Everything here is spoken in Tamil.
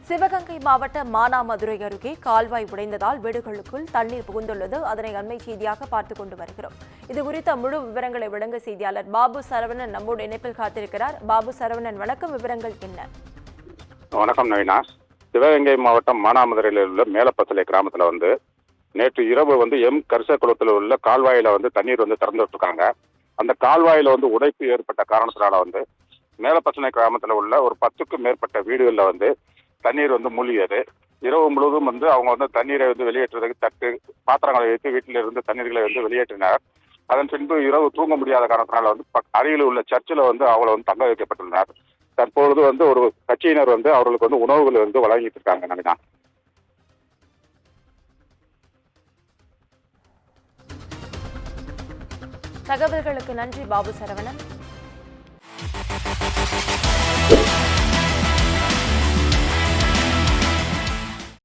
சிவகங்கை மாவட்ட மானாமதுரை அருகே கால்வாய் உடைந்ததால் வீடுகளுக்குள் தண்ணீர் புகுந்துள்ளது. அதனை அண்மை செய்தியாக பார்த்துக் கொண்டு வருகிறோம். இதுகுறித்த முழு விவரங்களை வழங்க செய்தியாளர் பாபு சரவணன் நம்மோடு இணைப்பில் காத்திருக்கிறார். பாபு சரவணன், வணக்கம். விவரங்கள் என்ன? வணக்கம் நவீனா. சிவகங்கை மாவட்டம் மானாமதுரையில் உள்ள மேலப்பசலை கிராமத்தில் நேற்று இரவு கரிசக்குளத்தில் உள்ள கால்வாயில தண்ணீர் திறந்து விட்டுருக்காங்க. அந்த கால்வாயில உடைப்பு ஏற்பட்ட காரணத்தினால மேலப்பசலை கிராமத்தில் உள்ள ஒரு 10க்கும் மேற்பட்ட வீடுகளில் தண்ணீர் மூழ்கியது. இரவு முழுவதும் அவங்க தண்ணீரை வெளியேற்றுவதற்கு தட்டு பாத்திரங்களை வைத்து வீட்டில் இருந்து தண்ணீர்களை வெளியேற்றினர். அதன் பின்பு இரவு தூங்க முடியாத காரணத்தினால அருகில் உள்ள சர்ச்சில் அவங்கள தங்க வைக்கப்பட்டுள்ளனர். தற்பொழுது ஒரு கட்சியினர் அவர்களுக்கு உணவுகள் வழங்கிட்டு இருக்காங்க. நவீனா, தகவல்களுக்கு நன்றி பாபு சரவணன்.